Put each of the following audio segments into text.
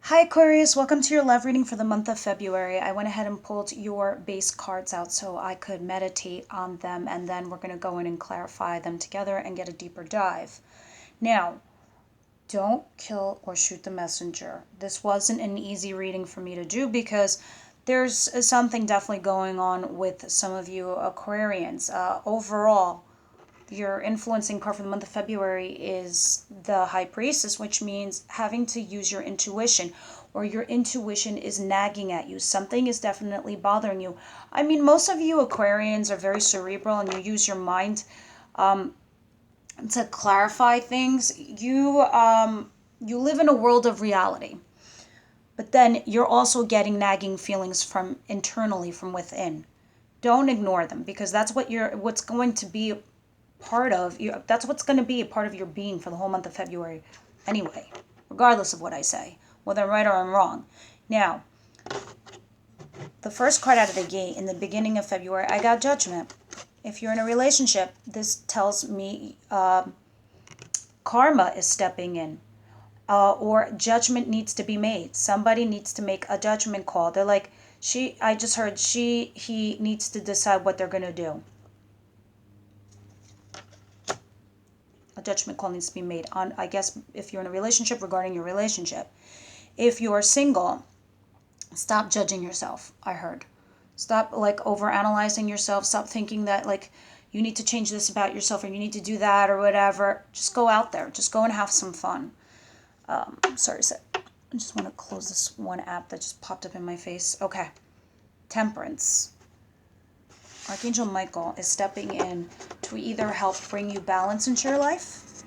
Hi Aquarius, welcome to your love reading for the month of February. I went ahead and pulled your base cards out so I could meditate on them, and then we're going to go in and clarify them together and get a deeper dive. Now, don't kill or shoot the messenger. This wasn't an easy reading for me to do because there's something definitely going on with some of you Aquarians. Overall, your influencing card for the month of February is the High Priestess, which means having to use your intuition, or your intuition is nagging at you. Something is definitely bothering you. I mean, most of you Aquarians are very cerebral and you use your mind to clarify things. You live in a world of reality, but then you're also getting nagging feelings from internally, from within. Don't ignore them, because that's what's going to be part of you. That's what's going to be a part of your being for the whole month of February anyway, regardless of what I say, whether I'm right or I'm wrong. Now, the first card out of the gate in the beginning of February, I got Judgment. If you're in a relationship, this tells me karma is stepping in, or judgment needs to be made. Somebody needs to make a judgment call. They're like, I just heard he needs to decide what they're going to do. A judgment call needs to be made on, I guess, if you're in a relationship, regarding your relationship. If you're single, stop judging yourself, I heard. Stop over analyzing yourself. Stop thinking that you need to change this about yourself, or you need to do that, or whatever. Just go out there. Just go and have some fun. Sorry, I just want to close this one app that just popped up in my face. Okay. Temperance. Archangel Michael is stepping in to either help bring you balance into your life.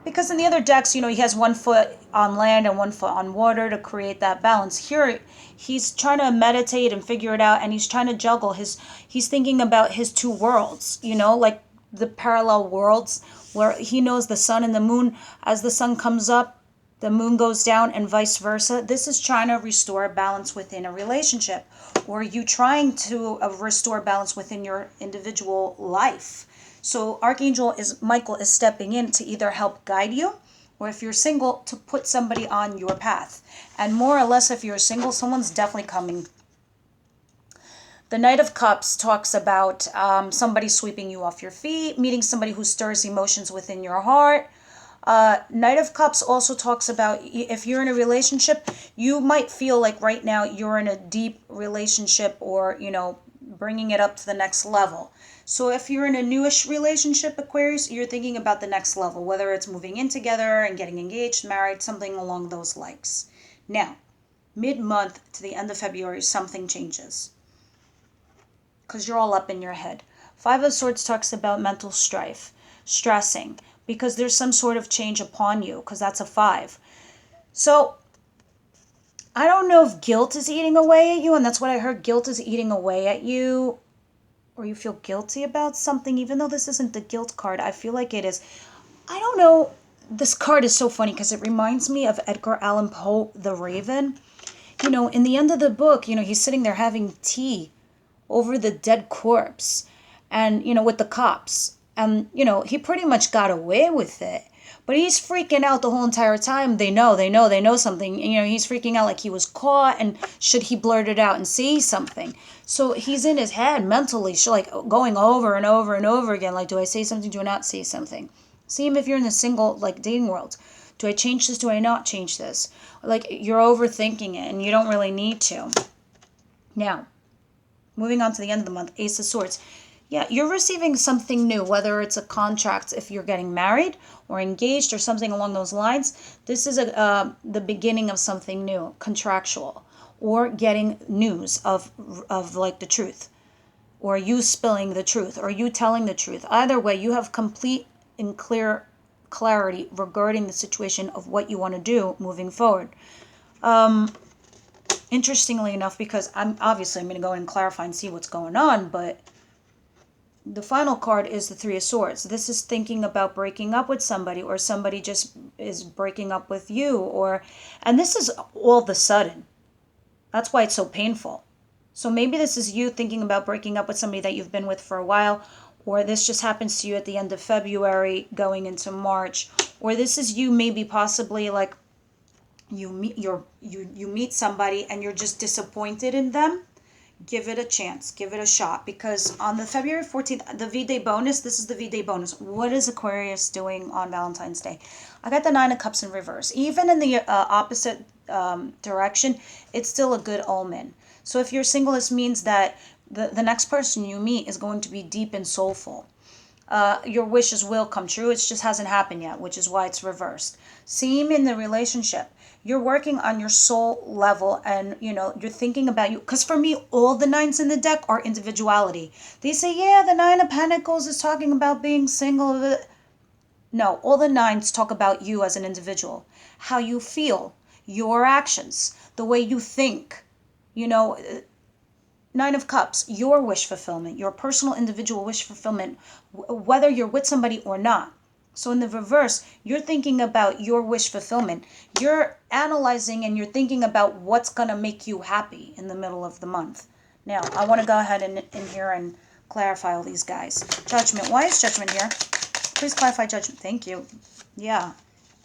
Because in the other decks, he has 1 foot on land and 1 foot on water to create that balance. Here, he's trying to meditate and figure it out, and he's trying to juggle he's thinking about his 2 worlds, like the parallel worlds, where he knows the sun and the moon. As the sun comes up, the moon goes down, and vice versa. This is trying to restore balance within a relationship, or you trying to restore balance within your individual life. So Archangel Michael is stepping in to either help guide you, or if you're single, to put somebody on your path. And more or less, if you're single, someone's definitely coming. The Knight of Cups talks about somebody sweeping you off your feet, meeting somebody who stirs emotions within your heart. Knight of Cups also talks about if you're in a relationship, you might feel like right now you're in a deep relationship, or, bringing it up to the next level. So if you're in a newish relationship, Aquarius, you're thinking about the next level, whether it's moving in together and getting engaged, married, something along those lines. Now, mid-month to the end of February, something changes, because you're all up in your head. 5 of Swords talks about mental strife, stressing, because there's some sort of change upon you, because that's a 5. So I don't know if guilt is eating away at you, and that's what I heard. Guilt is eating away at you, or you feel guilty about something, even though this isn't the guilt card. I feel like it is. I don't know. This card is so funny because it reminds me of Edgar Allan Poe, The Raven. In the end of the book, he's sitting there having tea over the dead corpse, and, with the cops. And, he pretty much got away with it. But he's freaking out the whole entire time. They know something. He's freaking out like he was caught, and should he blurt it out and say something? So he's in his head mentally, going over and over and over again. Do I say something? Do I not say something? Same if you're in the single, dating world. Do I change this? Do I not change this? You're overthinking it, and you don't really need to. Now, moving on to the end of the month, Ace of Swords. Yeah, you're receiving something new, whether it's a contract if you're getting married or engaged or something along those lines. This is the beginning of something new, contractual, or getting news of the truth, or you spilling the truth, or you telling the truth. Either way, you have complete and clear clarity regarding the situation of what you want to do moving forward. Interestingly enough, because I'm going to go and clarify and see what's going on, but the final card is the 3 of Swords. This is thinking about breaking up with somebody, or somebody just is breaking up with you, and this is all of a sudden. That's why it's so painful. So maybe this is you thinking about breaking up with somebody that you've been with for a while, or this just happens to you at the end of February going into March, Or this is you maybe possibly like you meet somebody and you're just disappointed in them. Give it a chance, give it a shot, because on the February 14th, the V-Day bonus, this is the V-Day bonus. What is Aquarius doing on Valentine's Day? I got the Nine of Cups in reverse. Even in the opposite direction, it's still a good omen. So if you're single, this means that the next person you meet is going to be deep and soulful. Your wishes will come true. It just hasn't happened yet, which is why it's reversed. Same in the relationship. You're working on your soul level, and you're thinking about you. Because for me, all the nines in the deck are individuality. They say, yeah, the Nine of Pentacles is talking about being single. No, all the nines talk about you as an individual. How you feel, your actions, the way you think. Nine of Cups, your wish fulfillment, your personal individual wish fulfillment, whether you're with somebody or not. So in the reverse, you're thinking about your wish fulfillment. You're analyzing and you're thinking about what's going to make you happy in the middle of the month. Now, I want to go ahead and in here and clarify all these guys. Judgment. Why is Judgment here? Please clarify Judgment. Thank you. Yeah.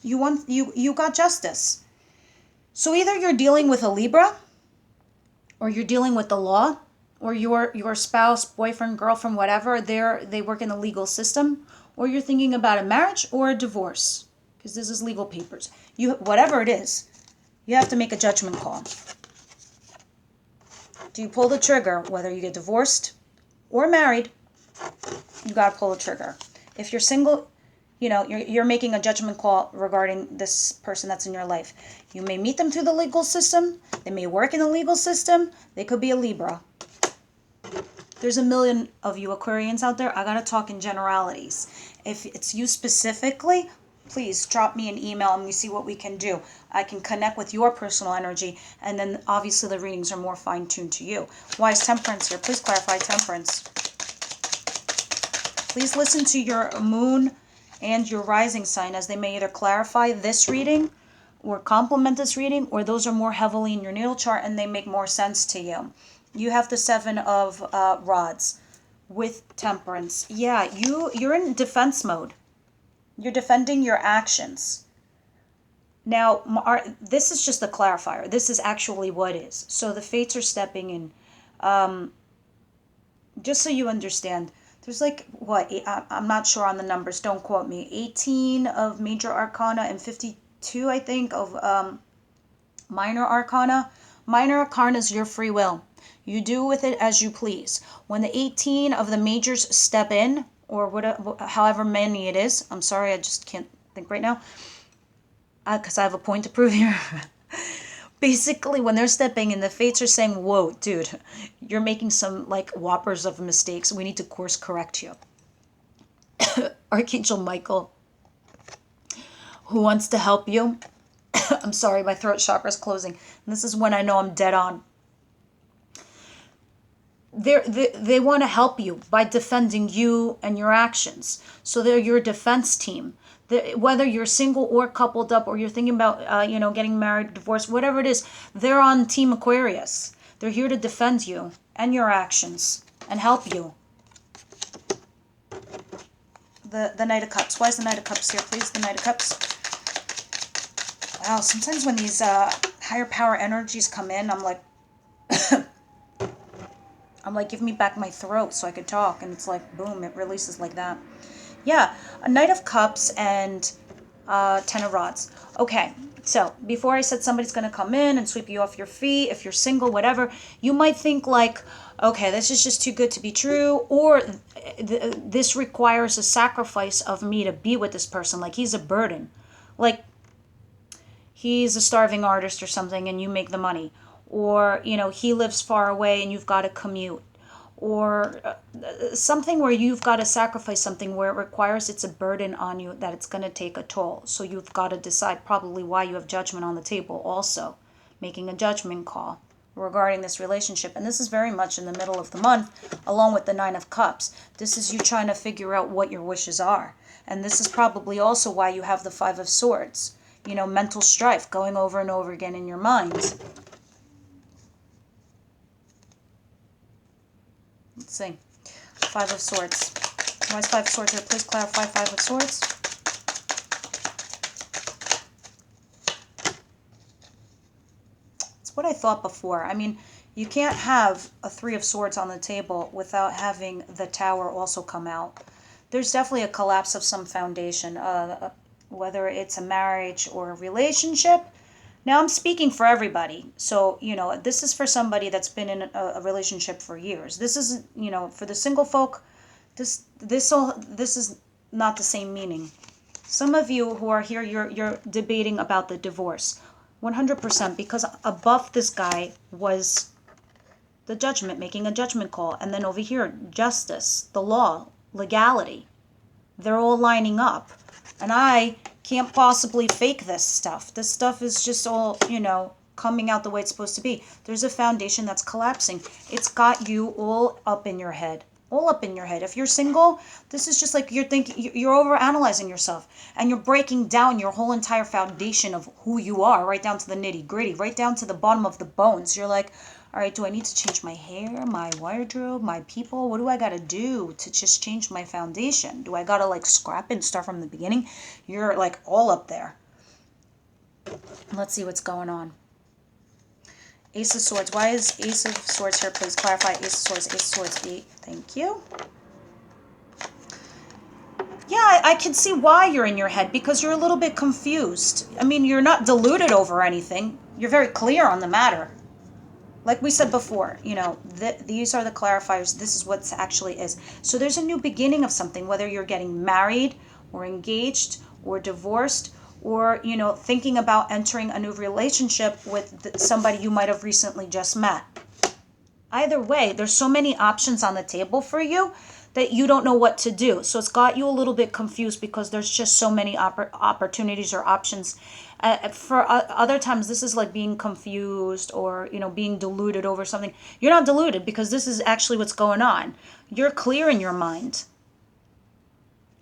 You got justice. So either you're dealing with a Libra, or you're dealing with the law, or your spouse, boyfriend, girlfriend, whatever, they work in the legal system, or you're thinking about a marriage or a divorce, because this is legal papers. Whatever it is, you have to make a judgment call. Do you pull the trigger, whether you get divorced or married? You got to pull the trigger. If you're single, you're making a judgment call regarding this person that's in your life. You may meet them through the legal system. They may work in the legal system. They could be a Libra. There's a million of you Aquarians out there. I got to talk in generalities. If it's you specifically, please drop me an email and we see what we can do. I can connect with your personal energy, and then obviously the readings are more fine-tuned to you. Why is Temperance here? Please clarify Temperance. Please listen to your moon and your rising sign, as they may either clarify this reading or complement this reading, or those are more heavily in your natal chart and they make more sense to you. You have the Seven of Rods with Temperance. Yeah, you're in defense mode. You're defending your actions. Now, this is just a clarifier. This is actually what is. So the fates are stepping in. Just so you understand, there's like, I'm not sure on the numbers, don't quote me, 18 of major arcana and 52, I think, of minor arcana. Minor arcana is your free will. You do with it as you please. When the 18 of the majors step in, or whatever, however many it is, I'm sorry, I just can't think right now, because I have a point to prove here. Basically, when they're stepping in, the fates are saying, whoa, dude, you're making some like whoppers of mistakes. We need to course correct you. Archangel Michael, who wants to help you. I'm sorry, my throat chakra is closing. And this is when I know I'm dead on. They want to help you by defending you and your actions. So they're your defense team. Whether you're single or coupled up, or you're thinking about getting married, divorced, whatever it is, they're on Team Aquarius. They're here to defend you and your actions and help you. The Knight of Cups. Why is the Knight of Cups here, please? The Knight of Cups. Wow, sometimes when these higher power energies come in, I'm like, give me back my throat so I could talk. And it's like, boom, it releases like that. Yeah, a Knight of Cups and 10 of Rods. Okay, so before I said somebody's going to come in and sweep you off your feet, if you're single, whatever, you might think like, okay, this is just too good to be true, or this requires a sacrifice of me to be with this person, like he's a burden. Like he's a starving artist or something and you make the money. Or, he lives far away and you've got to commute. Or something where you've got to sacrifice something where it requires it's a burden on you that it's going to take a toll. So you've got to decide probably why you have judgment on the table also. Making a judgment call regarding this relationship. And this is very much in the middle of the month, along with the Nine of Cups. This is you trying to figure out what your wishes are. And this is probably also why you have the Five of Swords. Mental strife going over and over again in your mind. Let's see. Five of Swords. Why is Five of Swords here? Please clarify Five of Swords. It's what I thought before. I mean, you can't have a Three of Swords on the table without having the Tower also come out. There's definitely a collapse of some foundation, whether it's a marriage or a relationship. Now I'm speaking for everybody. So, you know, this is for somebody that's been in a relationship for years. This is, you know, for the single folk, this is not the same meaning. Some of you who are here, you're debating about the divorce. 100%, because above this guy was the judgment, making a judgment call. And then over here, justice, the law, legality. They're all lining up. And I can't possibly fake this stuff. This stuff is just all, you know, coming out the way it's supposed to be. There's a foundation that's collapsing. It's got you all up in your head. All up in your head. If you're single, this is just like you're thinking, you're overanalyzing yourself. And you're breaking down your whole entire foundation of who you are, right down to the nitty gritty, right down to the bottom of the bones. You're like, all right, do I need to change my hair, my wardrobe, my people? What do I got to do to just change my foundation? Do I got to like scrap it and start from the beginning? You're like all up there. Let's see what's going on. Ace of Swords. Why is Ace of Swords here? Please clarify. Ace of Swords. Ace of Swords 8. Thank you. Yeah, I can see why you're in your head, because you're a little bit confused. I mean, you're not deluded over anything. You're very clear on the matter. Like we said before, you know, these are the clarifiers. This is what actually is. So there's a new beginning of something, whether you're getting married or engaged or divorced, or, you know, thinking about entering a new relationship with somebody you might have recently just met. Either way, there's so many options on the table for you that you don't know what to do. So it's got you a little bit confused because there's just so many opportunities or options. For other times, this is like being confused or, you know, being deluded over something. You're not deluded, because this is actually what's going on. You're clear in your mind.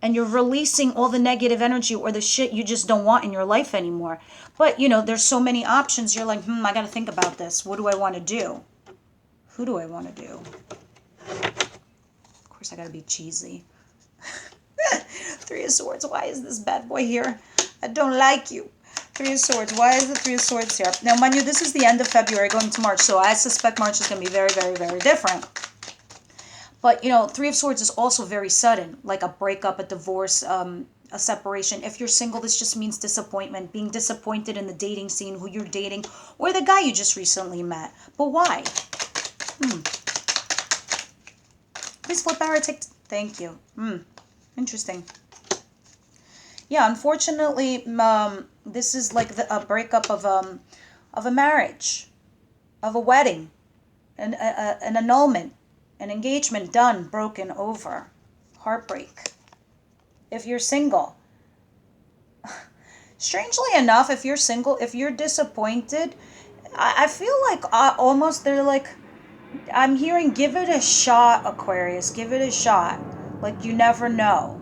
And you're releasing all the negative energy or the shit you just don't want in your life anymore. But, you know, there's so many options. You're like, I got to think about this. What do I want to do? Who do I want to do? Of course, I got to be cheesy. Three of Swords. Why is this bad boy here? I don't like you. Three of Swords. Why is the Three of Swords here? Now, mind you, this is the end of February going to March. So I suspect March is going to be very, very, very different. But, you know, Three of Swords is also very sudden, like a breakup, a divorce, a separation. If you're single, this just means disappointment, being disappointed in the dating scene, who you're dating, or the guy you just recently met. But why? Please flip Barrett. Thank you. Interesting. Yeah, unfortunately, this is like a breakup of a marriage, of a wedding, an annulment. An engagement done, broken, over. Heartbreak. If you're single. Strangely enough, if you're single, if you're disappointed, I feel like almost they're like, I'm hearing, give it a shot, Aquarius. Give it a shot. Like, you never know.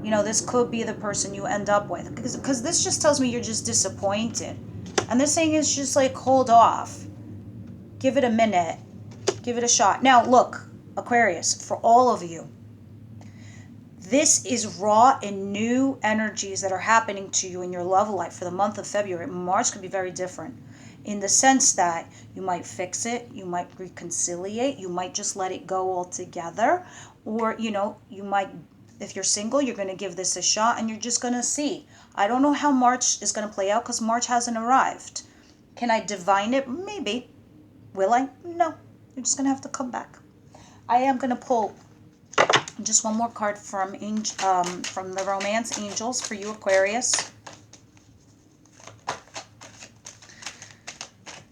You know, this could be the person you end up with. Because this just tells me you're just disappointed. And this thing is just like, hold off. Give it a minute. Give it a shot. Now, look. Aquarius, for all of you, this is raw and new energies that are happening to you in your love life for the month of February. March could be very different in the sense that you might fix it, you might reconciliate, you might just let it go altogether, or, you know, you might, if you're single, you're going to give this a shot and you're just going to see. I don't know how March is going to play out because March hasn't arrived. Can I divine it? Maybe. Will I? No. You're just going to have to come back. I am going to pull just one more card from the Romance Angels for you, Aquarius.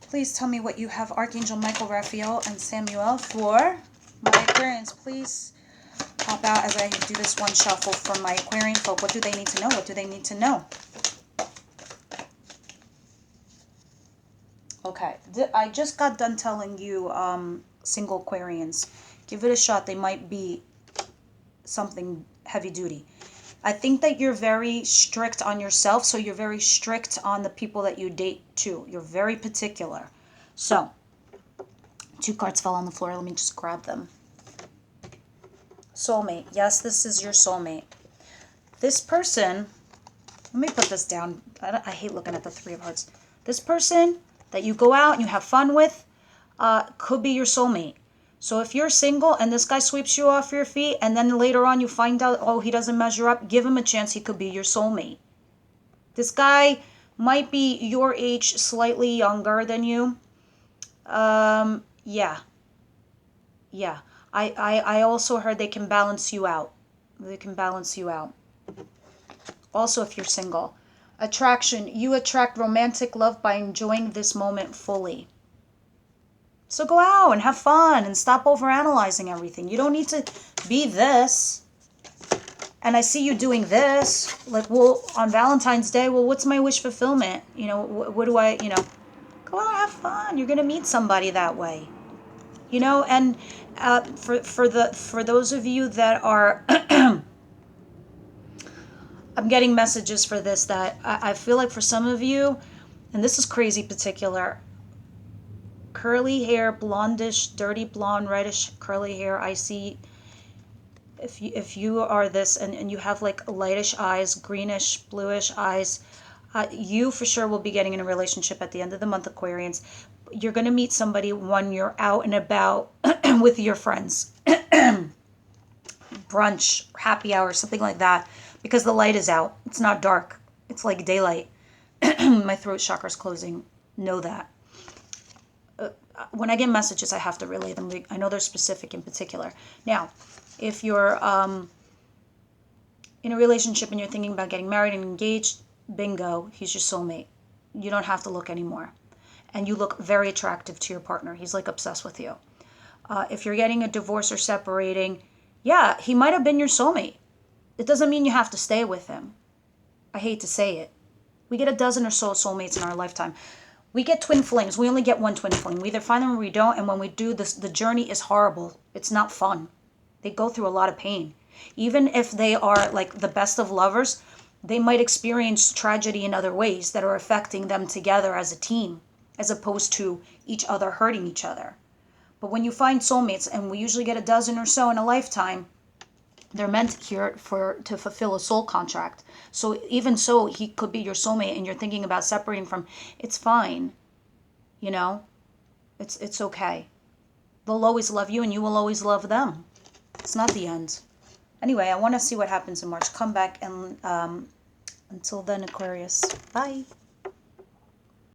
Please tell me what you have, Archangel Michael, Raphael, and Samuel, for my Aquarians. Please pop out as I do this one shuffle for my Aquarian folk. What do they need to know? What do they need to know? Okay, I just got done telling you, single Aquarians, give it a shot. They might be something heavy duty. I think that you're very strict on yourself, so you're very strict on the people that you date too. You're very particular. So, 2 cards fell on the floor. Let me just grab them. Soulmate. Yes, this is your soulmate. This person, let me put this down. I hate looking at the 3 of Hearts. This person that you go out and you have fun with could be your soulmate. So if you're single and this guy sweeps you off your feet and then later on you find out, oh, he doesn't measure up, give him a chance. He could be your soulmate. This guy might be your age, slightly younger than you. Yeah. I also heard they can balance you out. They can balance you out. Also, if you're single. Attraction. You attract romantic love by enjoying this moment fully. So go out and have fun and stop overanalyzing everything. You don't need to be this. And I see you doing this. Like, well, on Valentine's Day, well, what's my wish fulfillment? You know, what do I, go out and have fun. You're going to meet somebody that way. And for those of you that are, I'm getting messages for this that I feel like for some of you, and this is crazy particular, curly hair, blondish, dirty blonde, reddish curly hair. I see if you are this and you have like lightish eyes, greenish, bluish eyes, you for sure will be getting in a relationship at the end of the month, Aquarians. You're going to meet somebody when you're out and about with your friends. Brunch, happy hour, something like that. Because the light is out. It's not dark. It's like daylight. My throat chakra's closing. Know that. When I get messages, I have to relay them. I know they're specific in particular. Now, if you're in a relationship and you're thinking about getting married and engaged, bingo, he's your soulmate. You don't have to look anymore. And you look very attractive to your partner. He's like obsessed with you. If you're getting a divorce or separating, yeah, he might have been your soulmate. It doesn't mean you have to stay with him. I hate to say it. We get a dozen or so soulmates in our lifetime. We get twin flames. We only get one twin flame. We either find them or we don't. And when we do this, the journey is horrible. It's not fun. They go through a lot of pain. Even if they are like the best of lovers, they might experience tragedy in other ways that are affecting them together as a team, as opposed to each other hurting each other. But when you find soulmates, and we usually get a dozen or so in a lifetime, they're meant here to fulfill a soul contract. So even so, he could be your soulmate and you're thinking about separating from, it's fine. It's okay. They'll always love you and you will always love them. It's not the end. Anyway, I want to see what happens in March. Come back and until then, Aquarius. Bye.